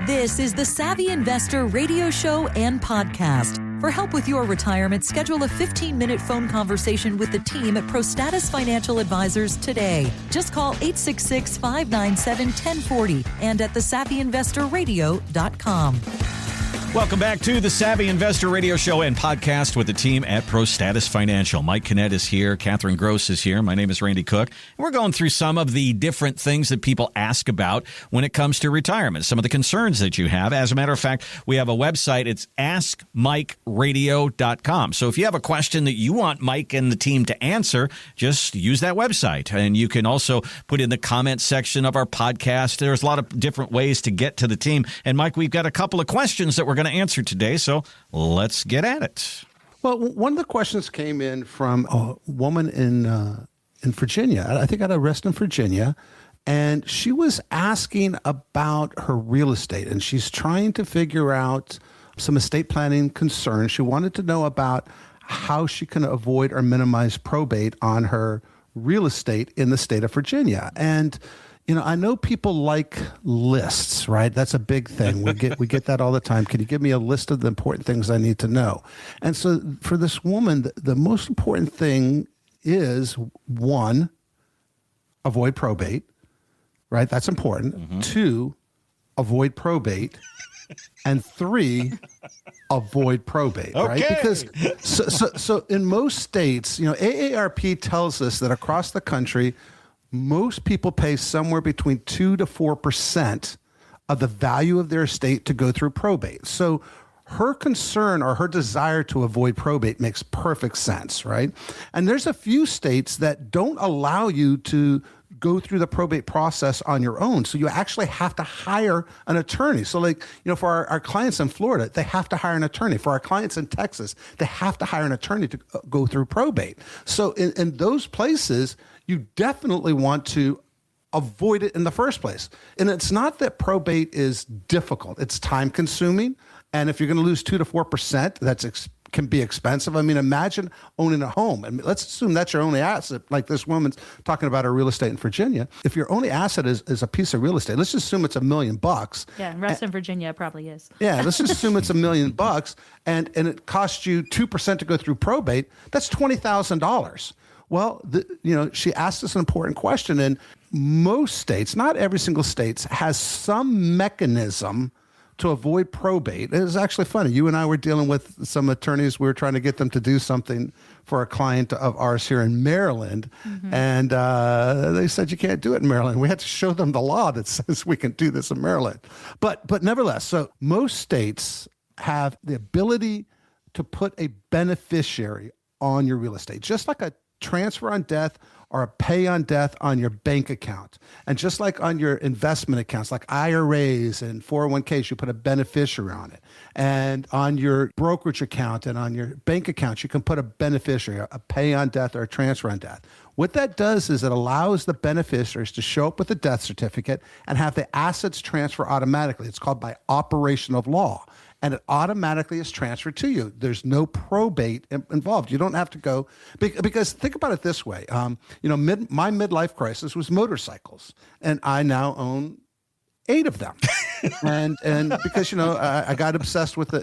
This is the Savvy Investor radio show and podcast. For help with your retirement, schedule a 15-minute phone conversation with the team at ProStatus Financial Advisors today. Just call 866-597-1040 and at thesavvyinvestorradio.com. Welcome back to the Savvy Investor Radio Show and podcast with the team at ProStatus Financial. Mike Kinnett is here. Catherine Gross is here. My name is Randy Cook. And we're going through some of the different things that people ask about when it comes to retirement, some of the concerns that you have. As a matter of fact, we have a website. It's askmikeradio.com. So if you have a question that you want Mike and the team to answer, just use that website. And you can also put in the comment section of our podcast. There's a lot of different ways to get to the team. And Mike, we've got a couple of questions that we're going to answer today, so let's get at it. Well, one of the questions came in from a woman in Virginia. I think at a rest in Virginia, and she was asking about her real estate, and she's trying to figure out some estate planning concerns. She wanted to know about how she can avoid or minimize probate on her real estate in the state of Virginia. And you know, I know people like lists, right? That's a big thing. We get that all the time. Can you give me a list of the important things I need to know? And so for this woman, the most important thing is, one, avoid probate, right? That's important. Mm-hmm. Two, avoid probate. And three, avoid probate, right? Because so in most states, you know, AARP tells us that across the country, most people pay somewhere between 2 to 4% of the value of their estate to go through probate. So her concern or her desire to avoid probate makes perfect sense, right? And there's a few states that don't allow you to go through the probate process on your own. So you actually have to hire an attorney. So like, you know, for our clients in Florida, they have to hire an attorney. For our clients in Texas, they have to hire an attorney to go through probate. So in those places, you definitely want to avoid it in the first place. And it's not that probate is difficult. It's time consuming. And if you're going to lose 2 to 4%, can be expensive. I mean, imagine owning a home. And let's assume that's your only asset. Like this woman's talking about her real estate in Virginia. If your only asset is a piece of real estate, let's just assume it's $1 million. Yeah, and rest in Virginia probably is. Yeah, let's just assume it's $1 million and it costs you 2% to go through probate. That's $20,000. Well, she asked us an important question, and most states, not every single state, has some mechanism to avoid probate. It was actually funny. You and I were dealing with some attorneys. We were trying to get them to do something for a client of ours here in Maryland, mm-hmm. and they said you can't do it in Maryland. We had to show them the law that says we can do this in Maryland. But nevertheless, so most states have the ability to put a beneficiary on your real estate, just like a transfer on death or a pay on death on your bank account. And just like on your investment accounts, like IRAs and 401ks, you put a beneficiary on it. And on your brokerage account and on your bank accounts, you can put a beneficiary, a pay on death or a transfer on death. What that does is it allows the beneficiaries to show up with a death certificate and have the assets transfer automatically. It's called by operation of law. And it automatically is transferred to you. There's no probate involved. You don't have to go, because think about it this way. My midlife crisis was motorcycles, and I now own 8 of them. and because, I got obsessed with the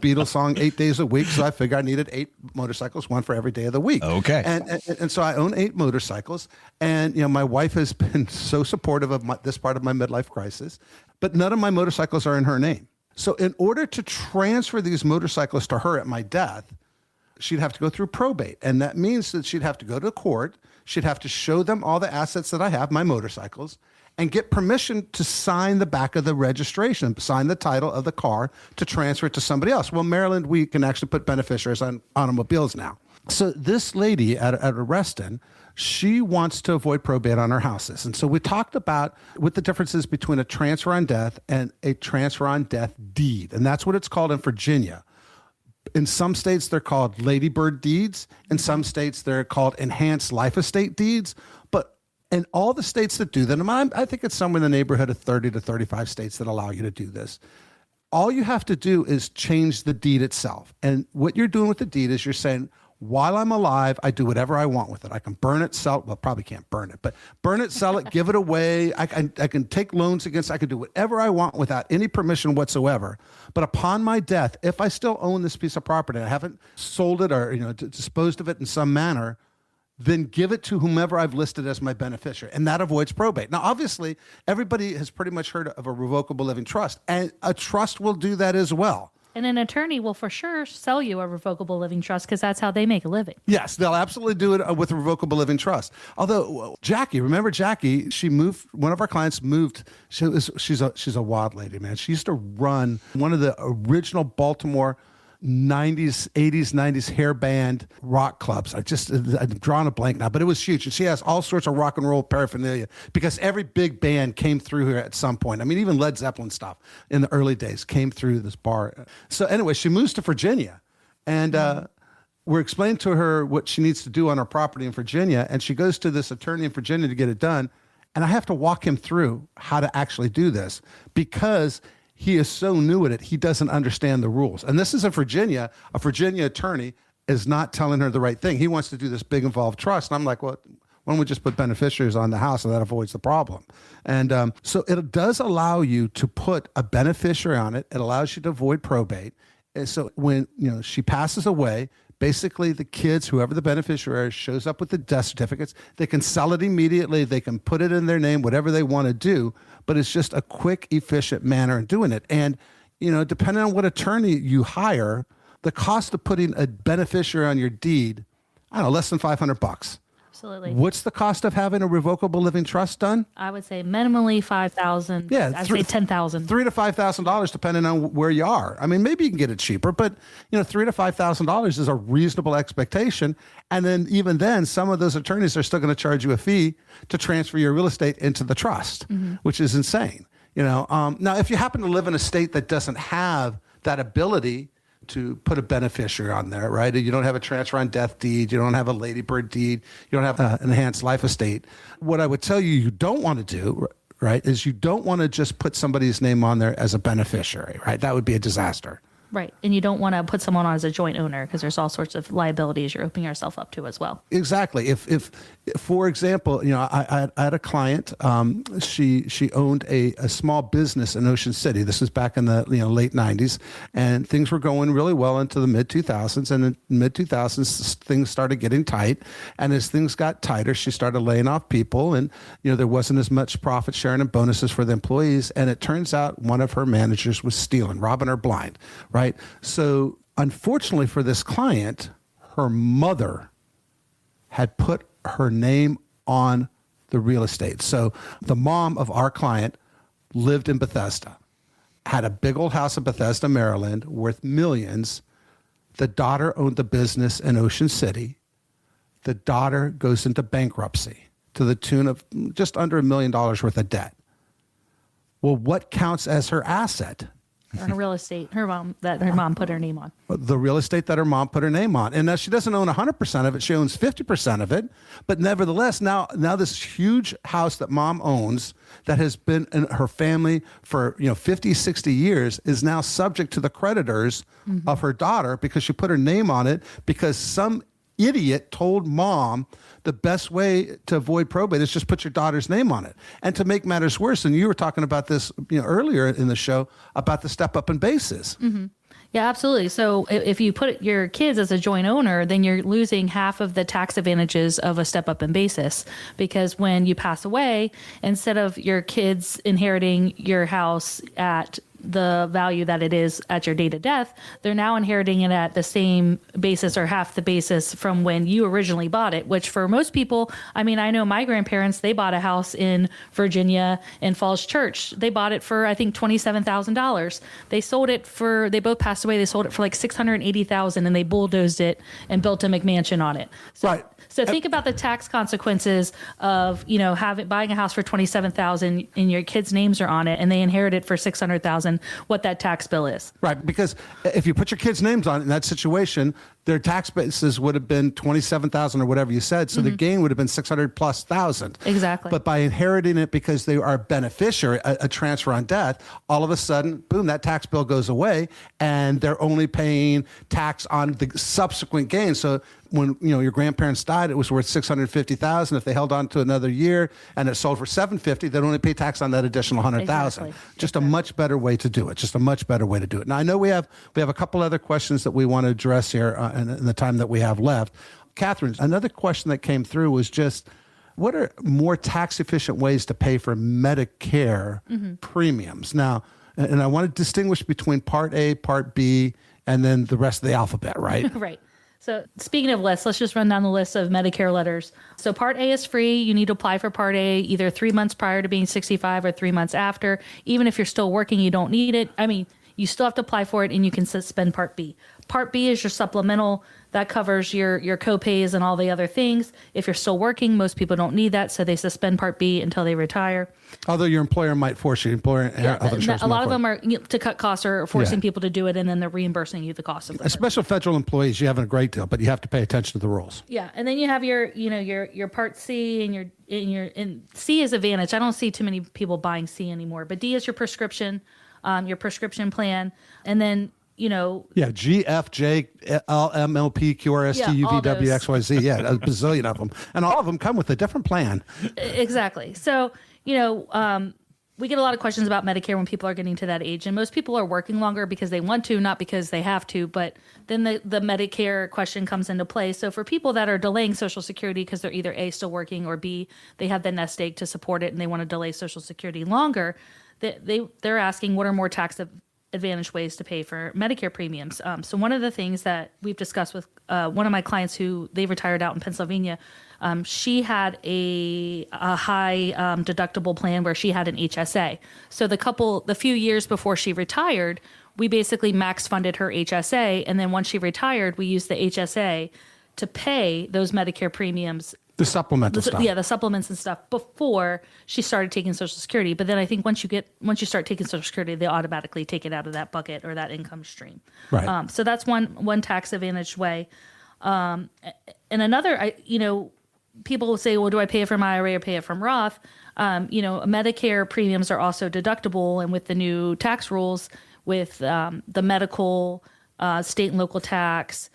Beatles song 8 Days a Week. So I figured I needed 8 motorcycles, one for every day of the week. Okay. And so I own 8 motorcycles. And, my wife has been so supportive of this part of my midlife crisis, but none of my motorcycles are in her name. So in order to transfer these motorcycles to her at my death, she'd have to go through probate. And that means that she'd have to go to court. She'd have to show them all the assets that I have, my motorcycles, and get permission to sign the back of the registration, sign the title of the car to transfer it to somebody else. Well, Maryland, we can actually put beneficiaries on automobiles now. So this lady at Reston, she wants to avoid probate on her houses. And so we talked about what the differences between a transfer on death and a transfer on death deed. And that's what it's called in Virginia. In some states, they're called ladybird deeds. In some states, they're called enhanced life estate deeds. But in all the states that do that, and I think it's somewhere in the neighborhood of 30 to 35 states that allow you to do this. All you have to do is change the deed itself. And what you're doing with the deed is you're saying, while I'm alive, I do whatever I want with it. I can burn it, sell it. Well, probably can't burn it, but burn it, sell it, give it away. I can take loans against, I can do whatever I want without any permission whatsoever. But upon my death, if I still own this piece of property, I haven't sold it or disposed of it in some manner, then give it to whomever I've listed as my beneficiary. And that avoids probate. Now, obviously, everybody has pretty much heard of a revocable living trust, and a trust will do that as well. And an attorney will for sure sell you a revocable living trust because that's how they make a living. Yes, they'll absolutely do it with a revocable living trust. Although Jackie, remember Jackie? She moved. One of our clients moved. She's a wild lady, man. She used to run one of the original Baltimore 90s, 90s hair band rock clubs. I've drawn a blank now, but it was huge. And she has all sorts of rock and roll paraphernalia because every big band came through here at some point. I mean, even Led Zeppelin stuff in the early days came through this bar. So anyway, she moves to Virginia, and we're explaining to her what she needs to do on her property in Virginia. And she goes to this attorney in Virginia to get it done. And I have to walk him through how to actually do this because he is so new at it, he doesn't understand the rules. And this is a Virginia attorney is not telling her the right thing. He wants to do this big involved trust. And I'm like, well, why don't we just put beneficiaries on the house and that avoids the problem? And so it does allow you to put a beneficiary on it. It allows you to avoid probate. And so when she passes away, basically the kids, whoever the beneficiary is, shows up with the death certificates. They can sell it immediately. They can put it in their name, whatever they want to do. But it's just a quick, efficient manner in doing it. And, depending on what attorney you hire, the cost of putting a beneficiary on your deed, I don't know, less than $500. Absolutely. What's the cost of having a revocable living trust done? I would say minimally $5,000. Yeah, I'd say $10,000. $3,000 to $5,000, depending on where you are. I mean, maybe you can get it cheaper, but $3,000 to $5,000 is a reasonable expectation. And then even then, some of those attorneys are still going to charge you a fee to transfer your real estate into the trust, which is insane. Now, if you happen to live in a state that doesn't have that ability to put a beneficiary on there, right? You don't have a transfer on death deed. You don't have a ladybird deed. You don't have an enhanced life estate. What I would tell you don't want to do, right, is you don't want to just put somebody's name on there as a beneficiary, right? That would be a disaster. Right. And you don't want to put someone on as a joint owner because there's all sorts of liabilities you're opening yourself up to as well. Exactly. If for example, I had a client, she owned a small business in Ocean City. This was back in the late 90s, and things were going really well into the mid 2000s. And in the mid 2000s, things started getting tight. And as things got tighter, she started laying off people, and there wasn't as much profit sharing and bonuses for the employees. And it turns out one of her managers was stealing, robbing her blind. Right. So unfortunately for this client, her mother had put her name on the real estate. So the mom of our client lived in Bethesda, had a big old house in Bethesda, Maryland, worth millions. The daughter owned the business in Ocean City. The daughter goes into bankruptcy to the tune of just under $1 million worth of debt. Well, what counts as her asset? Her real estate, her mom put her name on. The real estate that her mom put her name on. And now she doesn't own 100% of it. She owns 50% of it. But nevertheless, now this huge house that mom owns that has been in her family for 50, 60 years is now subject to the creditors of her daughter because she put her name on it because some idiot told mom the best way to avoid probate is just put your daughter's name on it. And to make matters worse, and you were talking about this earlier in the show about the step up in basis. Mm-hmm. Yeah, absolutely. So if you put your kids as a joint owner, then you're losing half of the tax advantages of a step up in basis, because when you pass away, instead of your kids inheriting your house at the value that it is at your date of death, they're now inheriting it at the same basis or half the basis from when you originally bought it, which for most people, I mean, I know my grandparents, they bought a house in Virginia in Falls Church. They bought it for, I think, $27,000. They sold it for, they both passed away. They sold it for like $680,000 and they bulldozed it and built a McMansion on it. So, right. So think about the tax consequences of, buying a house for $27,000 and your kids' names are on it and they inherit it for $600,000, what that tax bill is. Right. Because if you put your kids' names on it in that situation, their tax basis would have been 27,000 or whatever you said. So the gain would have been 600 plus thousand. Exactly. But by inheriting it because they are a beneficiary, a transfer on death, all of a sudden, boom, that tax bill goes away and they're only paying tax on the subsequent gain. So when your grandparents died, it was worth 650,000. If they held on to another year and it sold for 750, they'd only pay tax on that additional 100,000. Exactly. Just a much better way to do it. Just a much better way to do it. Now I know we have a couple other questions that we want to address here in the time that we have left. Catherine, another question that came through was just, what are more tax efficient ways to pay for Medicare premiums? Now, and I want to distinguish between Part A, Part B, and then the rest of the alphabet, right? Right. So speaking of lists, let's just run down the list of Medicare letters. So Part A is free. You need to apply for Part A either 3 months prior to being 65 or 3 months after. Even if you're still working, you don't need it. I mean, you still have to apply for it and you can suspend Part B. Part B is your supplemental. That covers your co-pays and all the other things. If you're still working, most people don't need that, so they suspend Part B until they retire. Although your employer might force you. A lot of them are to cut costs or forcing people to do it, and then they're reimbursing you the cost of it. Special federal employees, you have a great deal, but you have to pay attention to the rules. Yeah, and then you have your Part C and C is Advantage. I don't see too many people buying C anymore, but D is your prescription plan, and then G, F, J, L, M, L, P, Q, R, S, T, U, V, W, X, Y, Z. Yeah, a bazillion of them. And all of them come with a different plan. Exactly. So, we get a lot of questions about Medicare when people are getting to that age. And most people are working longer because they want to, not because they have to. But then the Medicare question comes into play. So for people that are delaying Social Security because they're either A, still working, or B, they have the nest egg to support it and they want to delay Social Security longer, they're asking what are more tax advantage ways to pay for Medicare premiums. So one of the things that we've discussed with one of my clients who they retired out in Pennsylvania, she had a high deductible plan where she had an HSA. So the few years before she retired, we basically max funded her HSA. And then once she retired, we used the HSA to pay those Medicare premiums. The supplemental stuff. Yeah, the supplements and stuff before she started taking Social Security. But then I think once you start taking Social Security, they automatically take it out of that bucket or that income stream. Right. So that's one tax advantage way. And another, people will say, well, do I pay it from IRA or pay it from Roth? Medicare premiums are also deductible, and with the new tax rules, with the medical, state and local tax,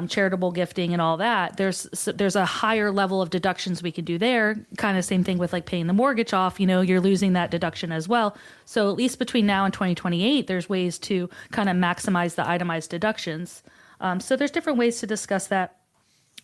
charitable gifting and all that, there's a higher level of deductions we can do there. Kind of same thing with like paying the mortgage off, you're losing that deduction as well. So at least between now and 2028, there's ways to kind of maximize the itemized deductions. So there's different ways to discuss that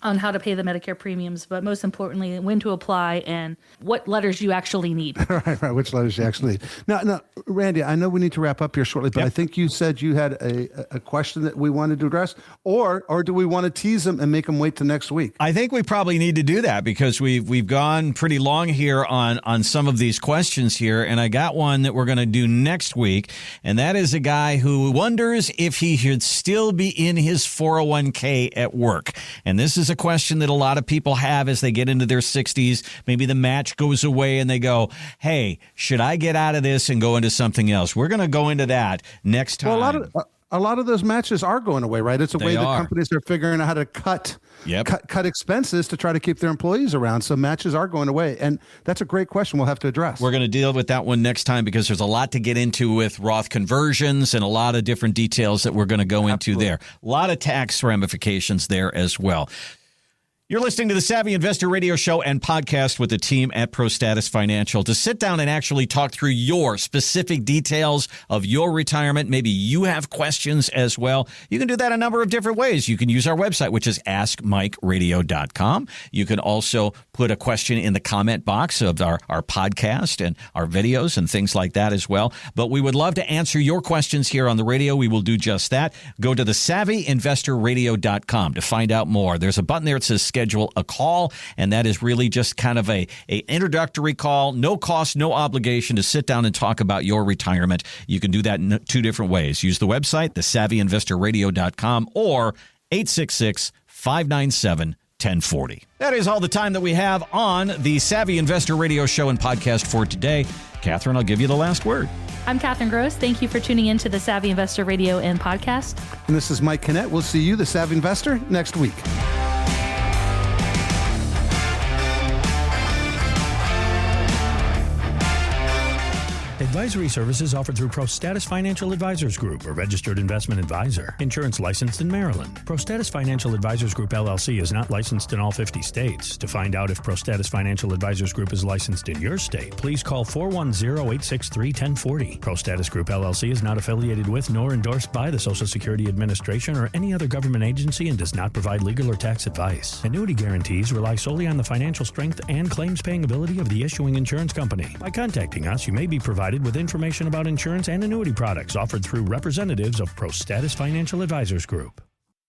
on how to pay the Medicare premiums, but most importantly, when to apply and what letters you actually need. Right, which letters you actually need. Now, Randy, I know we need to wrap up here shortly, but I think you said you had a question that we wanted to address, or do we want to tease them and make them wait till next week? I think we probably need to do that because we've gone pretty long here on some of these questions here, and I got one that we're going to do next week, and that is a guy who wonders if he should still be in his 401k at work. And this is a question that a lot of people have as they get into their 60s. Maybe the match goes away and they go, hey, should I get out of this and go into something else? We're going to go into that next time. Well, a lot of those matches are going away, right? It's a way that companies are figuring out how to cut expenses to try to keep their employees around. So matches are going away. And that's a great question we'll have to address. We're going to deal with that one next time because there's a lot to get into with Roth conversions and a lot of different details that we're going to go into there. A lot of tax ramifications there as well. You're listening to the Savvy Investor Radio Show and podcast with the team at ProStatus Financial to sit down and actually talk through your specific details of your retirement. Maybe you have questions as well. You can do that a number of different ways. You can use our website, which is askmikeradio.com. You can also put a question in the comment box of our podcast and our videos and things like that as well. But we would love to answer your questions here on the radio. We will do just that. Go to the savvyinvestorradio.com to find out more. There's a button there that says schedule a call, and that is really just kind of a introductory call, no cost, no obligation to sit down and talk about your retirement. You can do that in two different ways. Use the website, thesavvyinvestorradio.com, or 866-597-2500. 1040. That is all the time that we have on the Savvy Investor Radio Show and podcast for today. Catherine, I'll give you the last word. I'm Catherine Gross. Thank you for tuning in to the Savvy Investor Radio and podcast. And this is Mike Kinnett. We'll see you, the Savvy Investor, next week. Advisory services offered through ProStatus Financial Advisors Group, a registered investment advisor. Insurance licensed in Maryland. ProStatus Financial Advisors Group, LLC is not licensed in all 50 states. To find out if ProStatus Financial Advisors Group is licensed in your state, please call 410-863-1040. ProStatus Group, LLC is not affiliated with nor endorsed by the Social Security Administration or any other government agency and does not provide legal or tax advice. Annuity guarantees rely solely on the financial strength and claims-paying ability of the issuing insurance company. By contacting us, you may be provided with information about insurance and annuity products offered through representatives of ProStatus Financial Advisors Group.